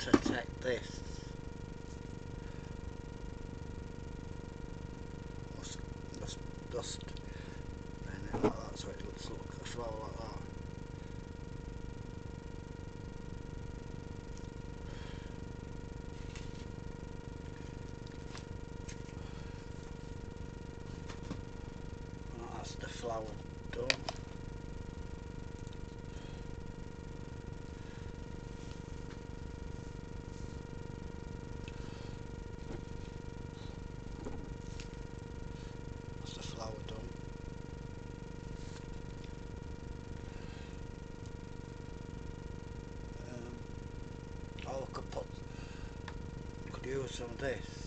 to take this. Just bend it like that so it looks like a flower like that. And that's the flower done. That's the flower done. Oh, I could use some of this.